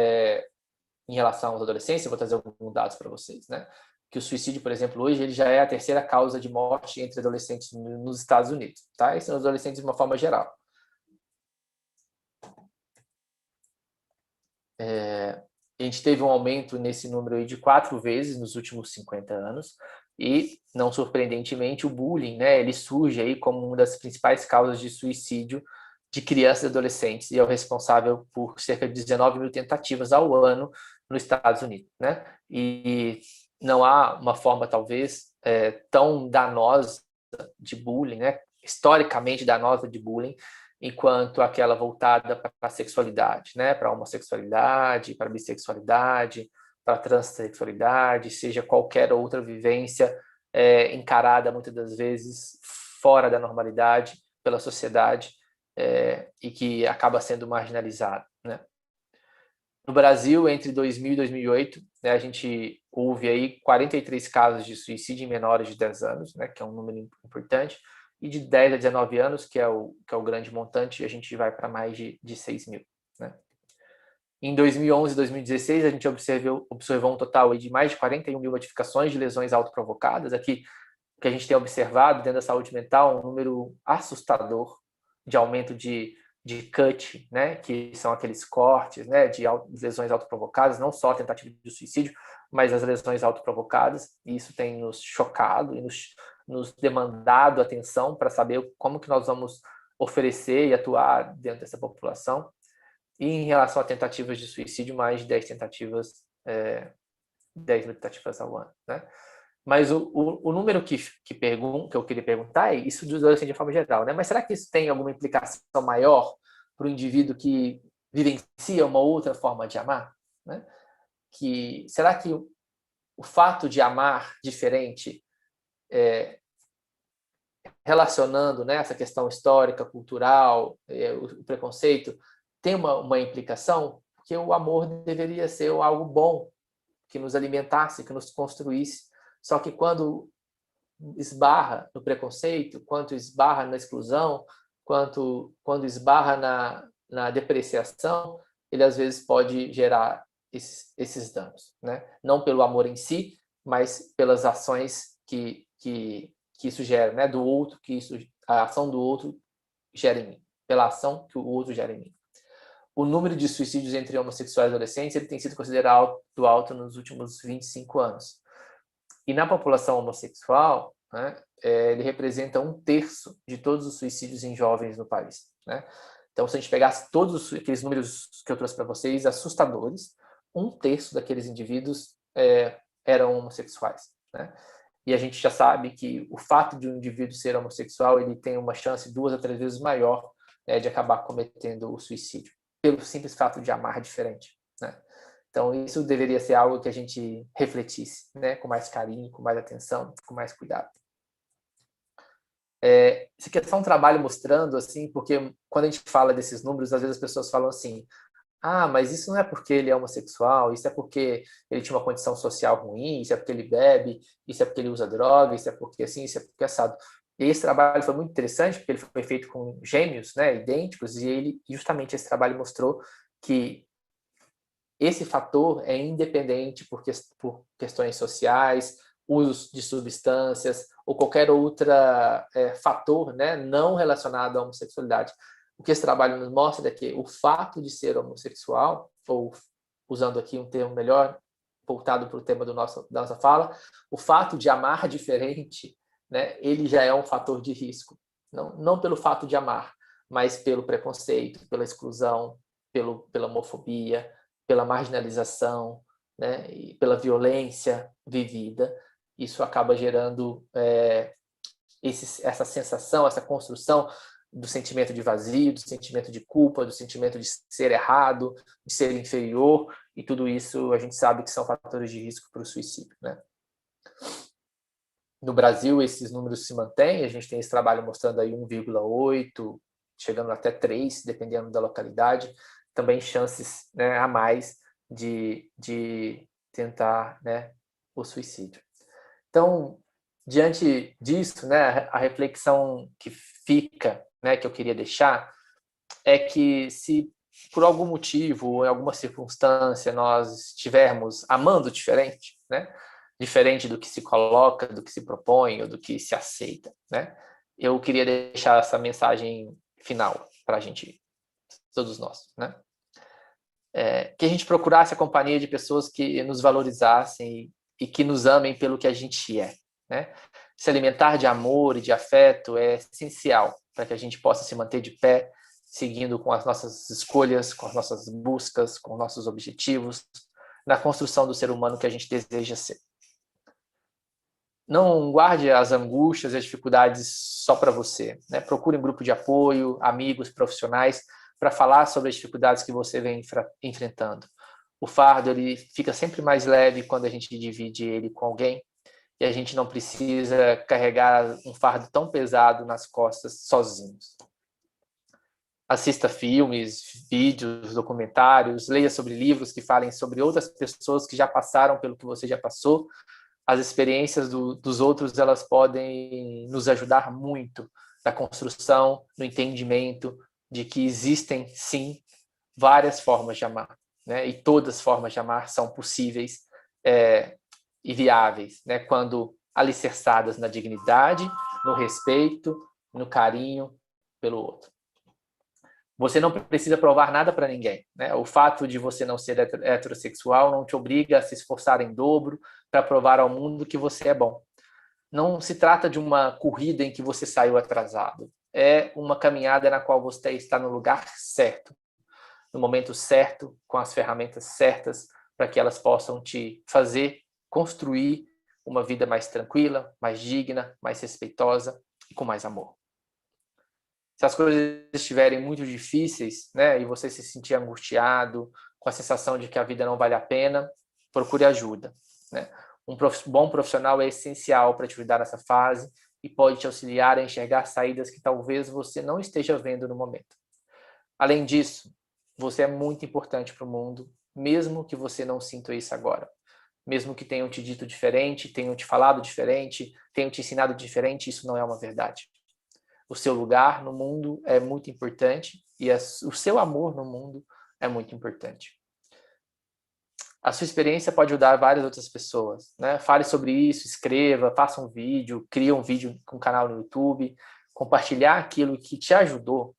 em relação aos adolescentes, eu vou trazer alguns dados para vocês, né? Que o suicídio, por exemplo, hoje ele já é a terceira causa de morte entre adolescentes nos Estados Unidos, tá? Esses são os adolescentes de uma forma geral. A gente teve um aumento nesse número aí de 4 vezes nos últimos 50 anos e, não surpreendentemente, o bullying, né, ele surge aí como uma das principais causas de suicídio de crianças e adolescentes e é o responsável por cerca de 19 mil tentativas ao ano nos Estados Unidos, né? E não há uma forma, talvez, tão danosa de bullying, né? Historicamente danosa de bullying, enquanto aquela voltada para a sexualidade, né? Para a homossexualidade, para a bissexualidade, para a transexualidade, seja qualquer outra vivência encarada muitas das vezes fora da normalidade pela sociedade e que acaba sendo marginalizada, né? No Brasil, entre 2000 e 2008, né, a gente houve aí 43 casos de suicídio em menores de 10 anos, né, que é um número importante, e de 10 a 19 anos, que é o grande montante, a gente vai para mais de 6 mil. Né? Em 2011 e 2016, a gente observou um total aí de mais de 41 mil notificações de lesões autoprovocadas. Aqui, o que a gente tem observado dentro da saúde mental, um número assustador de aumento de CUT, né, que são aqueles cortes, né, de lesões autoprovocadas, não só a tentativa de suicídio, mas as lesões autoprovocadas, e isso tem nos chocado e nos demandado atenção para saber como que nós vamos oferecer e atuar dentro dessa população. E em relação a tentativas de suicídio, mais de 10 tentativas, 10 mil tentativas ao ano, né? Mas o número que eu queria perguntar é isso dos adolescentes de forma geral, né? Mas será que isso tem alguma implicação maior para o indivíduo que vivencia uma outra forma de amar? Né? Será que o fato de amar diferente, relacionando, né, essa questão histórica, cultural, o preconceito, tem uma implicação? Porque o amor deveria ser algo bom, que nos alimentasse, que nos construísse. Só que quando esbarra no preconceito, quando esbarra na exclusão, quando esbarra na depreciação, ele às vezes pode gerar esses danos, né? Não pelo amor em si, mas pelas ações que isso gera, né? Do outro, a ação do outro gera em mim, pela ação que o outro gera em mim. O número de suicídios entre homossexuais e adolescentes ele tem sido considerado alto nos últimos 25 anos. E na população homossexual, né, ele representa 1/3 de todos os suicídios em jovens no país. Né? Então, se a gente pegasse todos aqueles números que eu trouxe para vocês, assustadores, 1/3 daqueles indivíduos eram homossexuais. Né? E a gente já sabe que o fato de um indivíduo ser homossexual ele tem uma chance 2 a 3 vezes maior de acabar cometendo o suicídio, pelo simples fato de amar diferente. Né? Então, isso deveria ser algo que a gente refletisse, né? Com mais carinho, com mais atenção, com mais cuidado. Isso aqui é só um trabalho mostrando, assim, porque quando a gente fala desses números, às vezes as pessoas falam assim, mas isso não é porque ele é homossexual, isso é porque ele tinha uma condição social ruim, isso é porque ele bebe, isso é porque ele usa droga, isso é porque assim, isso é porque assado. E esse trabalho foi muito interessante, porque ele foi feito com gêmeos, né, idênticos, e justamente esse trabalho mostrou que esse fator é independente por questões sociais, uso de substâncias ou qualquer outro fator, né, não relacionado à homossexualidade. O que esse trabalho nos mostra é que o fato de ser homossexual, ou usando aqui um termo melhor, voltado para o tema da nossa fala, o fato de amar diferente, né, ele já é um fator de risco. Não pelo fato de amar, mas pelo preconceito, pela exclusão, pela homofobia, pela marginalização, né, e pela violência vivida. Isso acaba gerando essa sensação, essa construção do sentimento de vazio, do sentimento de culpa, do sentimento de ser errado, de ser inferior, e tudo isso a gente sabe que são fatores de risco para o suicídio, né? No Brasil, esses números se mantêm, a gente tem esse trabalho mostrando aí 1,8, chegando até 3, dependendo da localidade, também chances, né, a mais de tentar, né, o suicídio. Então, diante disso, né, a reflexão que fica, né, que eu queria deixar, é que se por algum motivo ou em alguma circunstância nós estivermos amando diferente, né, diferente do que se coloca, do que se propõe ou do que se aceita, né, eu queria deixar essa mensagem final para a gente, todos nós, né, que a gente procurasse a companhia de pessoas que nos valorizassem e que nos amem pelo que a gente é, né? Se alimentar de amor e de afeto é essencial para que a gente possa se manter de pé, seguindo com as nossas escolhas, com as nossas buscas, com nossos objetivos, na construção do ser humano que a gente deseja ser. Não guarde as angústias e as dificuldades só para você, né? Procure um grupo de apoio, amigos, profissionais, para falar sobre as dificuldades que você vem enfrentando. O fardo ele fica sempre mais leve quando a gente divide ele com alguém, e a gente não precisa carregar um fardo tão pesado nas costas sozinhos. Assista filmes, vídeos, documentários, leia sobre livros que falem sobre outras pessoas que já passaram pelo que você já passou. As experiências dos outros, elas podem nos ajudar muito na construção, no entendimento de que existem, sim, várias formas de amar, né? E todas as formas de amar são possíveis e viáveis, né? Quando alicerçadas na dignidade, no respeito, no carinho pelo outro. Você não precisa provar nada para ninguém, né? O fato de você não ser heterossexual não te obriga a se esforçar em dobro para provar ao mundo que você é bom. Não se trata de uma corrida em que você saiu atrasado. É uma caminhada na qual você está no lugar certo, no momento certo, com as ferramentas certas, para que elas possam te fazer construir uma vida mais tranquila, mais digna, mais respeitosa e com mais amor. Se as coisas estiverem muito difíceis, né, e você se sentir angustiado, com a sensação de que a vida não vale a pena, procure ajuda, né? Um bom profissional é essencial para te ajudar nessa fase e pode te auxiliar a enxergar saídas que talvez você não esteja vendo no momento. Além disso, você é muito importante para o mundo, mesmo que você não sinta isso agora. Mesmo que tenham te dito diferente, tenham te falado diferente, tenham te ensinado diferente, isso não é uma verdade. O seu lugar no mundo é muito importante e o seu amor no mundo é muito importante. A sua experiência pode ajudar várias outras pessoas, né? Fale sobre isso, escreva, faça um vídeo, crie um vídeo com um canal no YouTube, compartilhar aquilo que te ajudou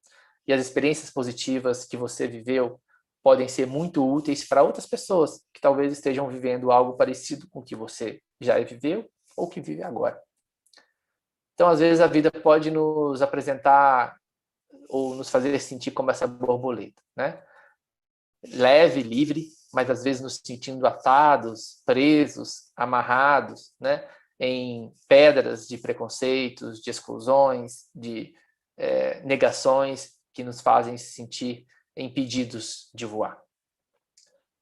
e as experiências positivas que você viveu podem ser muito úteis para outras pessoas que talvez estejam vivendo algo parecido com o que você já viveu ou que vive agora. Então, às vezes, a vida pode nos apresentar ou nos fazer sentir como essa borboleta, né? Leve, livre, mas às vezes nos sentindo atados, presos, amarrados, né? Em pedras de preconceitos, de exclusões, de negações que nos fazem se sentir impedidos de voar.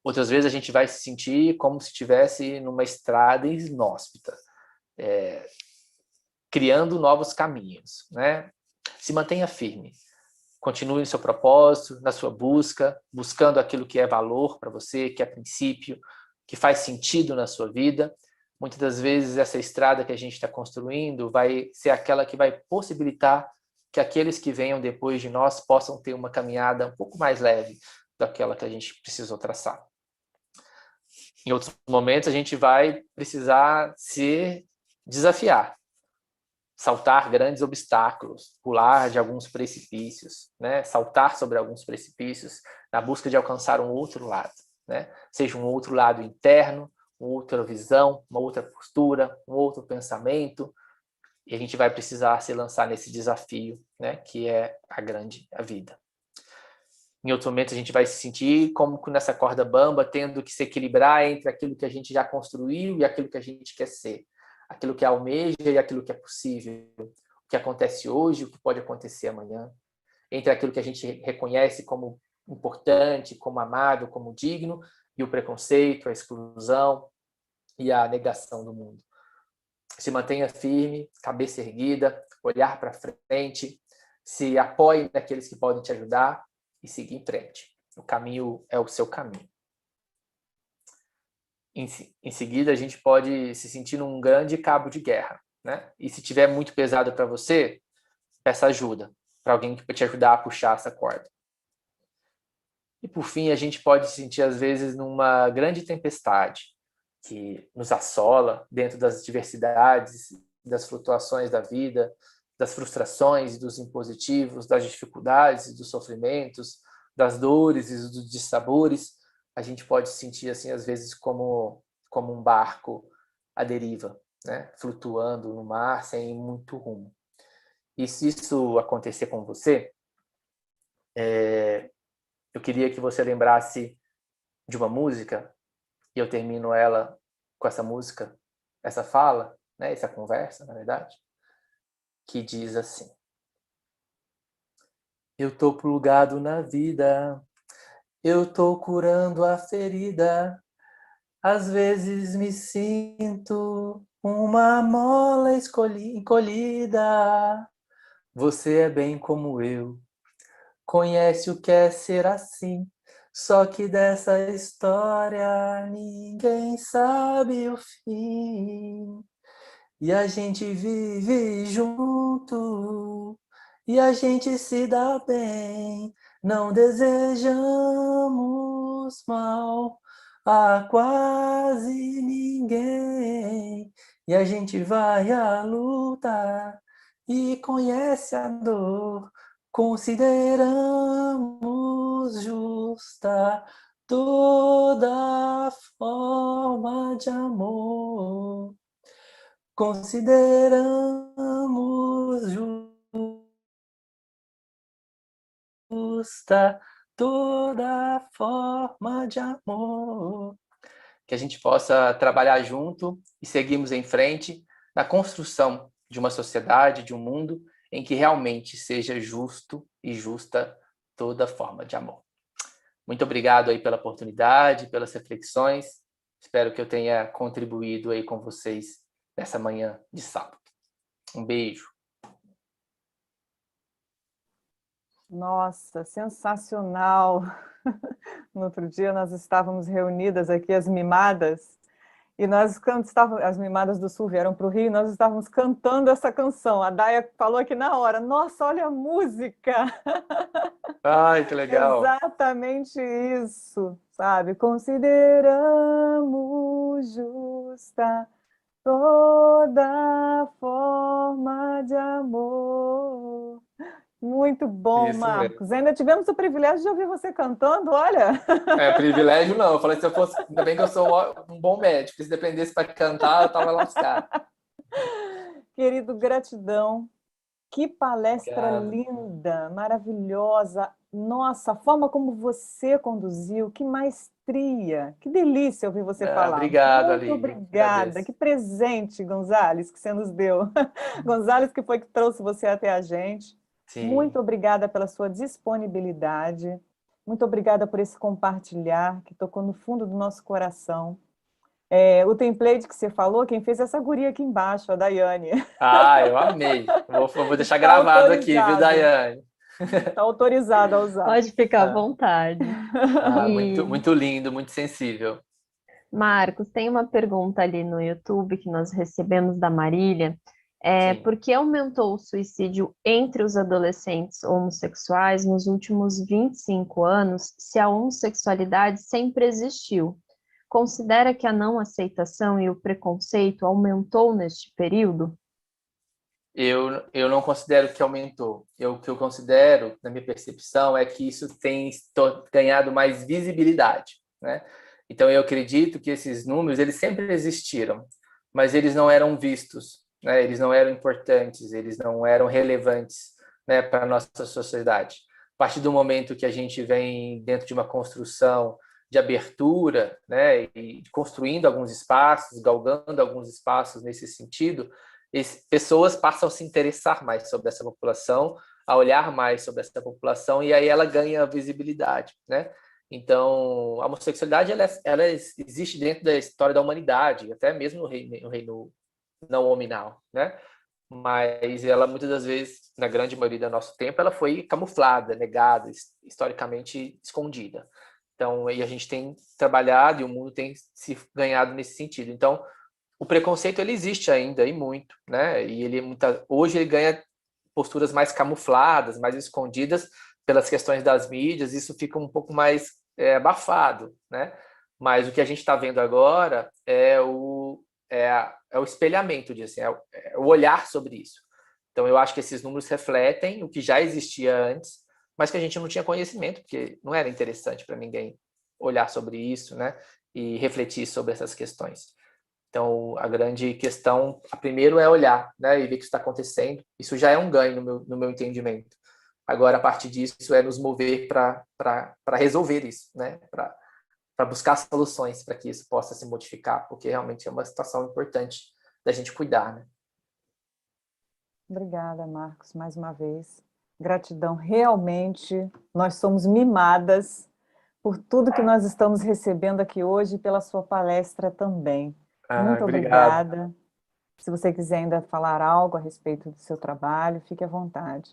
Outras vezes a gente vai se sentir como se estivesse numa estrada inóspita, criando novos caminhos, né? Se mantenha firme. Continue no seu propósito, na sua busca, buscando aquilo que é valor para você, que é princípio, que faz sentido na sua vida. Muitas das vezes essa estrada que a gente está construindo vai ser aquela que vai possibilitar que aqueles que venham depois de nós possam ter uma caminhada um pouco mais leve daquela que a gente precisou traçar. Em outros momentos a gente vai precisar se desafiar, saltar grandes obstáculos, pular de alguns precipícios, né? Saltar sobre alguns precipícios na busca de alcançar um outro lado, né? Seja um outro lado interno, uma outra visão, uma outra postura, um outro pensamento, e a gente vai precisar se lançar nesse desafio, né? Que é a vida. Em outro momento a gente vai se sentir como nessa corda bamba, tendo que se equilibrar entre aquilo que a gente já construiu e aquilo que a gente quer ser, aquilo que almeja e aquilo que é possível, que acontece hoje e o que pode acontecer amanhã, entre aquilo que a gente reconhece como importante, como amável, como digno, e o preconceito, a exclusão e a negação do mundo. Se mantenha firme, cabeça erguida, olhar para frente, se apoie naqueles que podem te ajudar e seguir em frente. O caminho é o seu caminho. Em seguida, a gente pode se sentir num grande cabo de guerra, né? E se tiver muito pesado para você, peça ajuda para alguém que vai te ajudar a puxar essa corda. E por fim, a gente pode se sentir às vezes numa grande tempestade que nos assola dentro das diversidades, das flutuações da vida, das frustrações, dos impositivos, das dificuldades, dos sofrimentos, das dores e dos dissabores. A gente pode se sentir assim às vezes como um barco à deriva, né? Flutuando no mar sem muito rumo. E se isso acontecer com você, eu queria que você lembrasse de uma música, e eu termino ela com essa música, essa fala, né? Essa conversa, na verdade, que diz assim: eu tô plugado na vida, eu tô curando a ferida, às vezes me sinto uma mola encolhida. Você é bem como eu, conhece o que é ser assim, só que dessa história ninguém sabe o fim. E a gente vive junto, e a gente se dá bem, não desejamos mal a quase ninguém. E a gente vai à luta e conhece a dor, consideramos justa toda forma de amor. Consideramos justa toda forma de amor. Que a gente possa trabalhar junto e seguirmos em frente na construção de uma sociedade, de um mundo em que realmente seja justo e justa toda forma de amor. Muito obrigado aí pela oportunidade, pelas reflexões. Espero que eu tenha contribuído aí com vocês nessa manhã de sábado. Um beijo. Nossa, sensacional! No outro dia nós estávamos reunidas aqui, as mimadas, e nós, quando estávamos, as mimadas do Sul vieram para o Rio, nós estávamos cantando essa canção. A Daia falou aqui na hora: nossa, olha a música! Ai, que legal! Exatamente isso, sabe? Consideramos justa toda forma de amor. Muito bom, Isso mesmo. Marcos. Ainda tivemos o privilégio de ouvir você cantando, olha. Privilégio não. Eu falei, se eu fosse, ainda bem que eu sou um bom médico. Se dependesse para cantar, eu estava lascado. Querido, gratidão. Que palestra Obrigado. linda, maravilhosa. Nossa, a forma como você conduziu, que maestria. Que delícia ouvir você falar. Obrigado, Muito Aline. obrigada. Agradeço. Que presente, Gonzales, que você nos deu. Gonzales, que foi que trouxe você até a gente. Sim. Muito obrigada pela sua disponibilidade. Muito obrigada por esse compartilhar que tocou no fundo do nosso coração. O template que você falou, quem fez essa guria aqui embaixo, a Daiane. Eu amei. Vou deixar Está gravado aqui, viu, autorizado. Daiane? Está autorizado a usar. Pode ficar à Ah, vontade. muito, E, muito lindo, muito sensível. Marcos, tem uma pergunta ali no YouTube que nós recebemos da Marília. Sim. Por que aumentou o suicídio entre os adolescentes homossexuais nos últimos 25 anos, se a homossexualidade sempre existiu? Considera que a não aceitação e o preconceito aumentou neste período? Eu não considero que aumentou. O que eu considero, na minha percepção, é que isso tem ganhado mais visibilidade, né? Então, eu acredito que esses números, eles sempre existiram, mas eles não eram vistos, né? Eles não eram importantes, eles não eram relevantes, né, para a nossa sociedade. A partir do momento que a gente vem dentro de uma construção de abertura, né, e construindo alguns espaços, galgando alguns espaços nesse sentido, pessoas passam a se interessar mais sobre essa população, a olhar mais sobre essa população, e aí ela ganha visibilidade, né? Então, a homossexualidade ela existe dentro da história da humanidade, até mesmo no reino não hominal, né? Mas ela, muitas das vezes, na grande maioria do nosso tempo, ela foi camuflada, negada, historicamente escondida. Então, aí a gente tem trabalhado e o mundo tem se ganhado nesse sentido. Então, o preconceito ele existe ainda e muito, né? E hoje ele ganha posturas mais camufladas, mais escondidas pelas questões das mídias. Isso fica um pouco mais abafado, né? Mas o que a gente está vendo agora é o espelhamento disso, é o olhar sobre isso. Então, eu acho que esses números refletem o que já existia antes, mas que a gente não tinha conhecimento, porque não era interessante para ninguém olhar sobre isso, né? E refletir sobre essas questões. Então, a grande questão, primeiro é olhar, né, e ver o que está acontecendo. Isso já é um ganho no meu entendimento. Agora, a partir disso, é nos mover para resolver isso, né, para buscar soluções para que isso possa se modificar, porque realmente é uma situação importante da gente cuidar, né. Obrigada, Marcos, mais uma vez. Gratidão, realmente, nós somos mimadas por tudo que nós estamos recebendo aqui hoje e pela sua palestra também. Muito Obrigado. obrigada. Se você quiser ainda falar algo a respeito do seu trabalho, fique à vontade.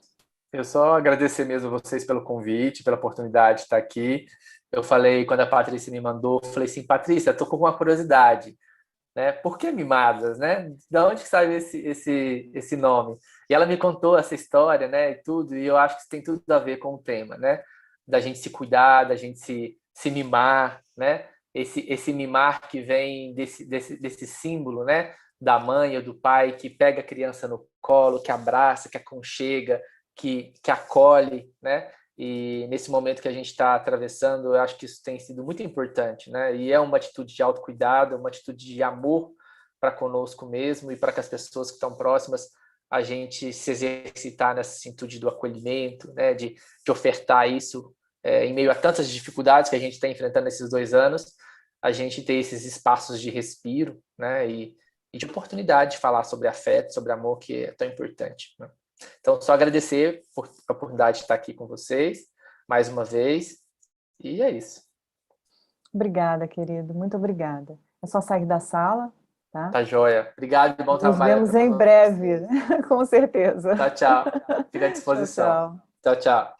Eu só agradecer mesmo a vocês pelo convite, pela oportunidade de estar aqui. Eu falei, quando a Patrícia me mandou, eu falei assim, Patrícia, estou com uma curiosidade, né? Por que mimadas, né? De onde que saiu esse nome? E ela me contou essa história, né? E tudo, e eu acho que isso tem tudo a ver com o tema, né? Da gente se cuidar, da gente se mimar, né? Esse mimar que vem desse símbolo, né? Da mãe ou do pai que pega a criança no colo, que abraça, que aconchega, que acolhe, né? E nesse momento que a gente está atravessando, eu acho que isso tem sido muito importante, né? E é uma atitude de autocuidado, uma atitude de amor para conosco mesmo e para que as pessoas que estão próximas a gente se exercitar nessa atitude do acolhimento, né? De ofertar isso em meio a tantas dificuldades que a gente está enfrentando nesses 2 anos, a gente ter esses espaços de respiro, né? E de oportunidade de falar sobre afeto, sobre amor, que é tão importante, né? Então, só agradecer por a oportunidade de estar aqui com vocês, mais uma vez, e é isso. Obrigada, querido, muito obrigada. É só sair da sala, tá? Tá joia. Obrigado e bom Nos trabalho vemos para em todos breve, vocês. com certeza. Tchau, tchau. Fica à Tchau, disposição. tchau. Tchau, tchau.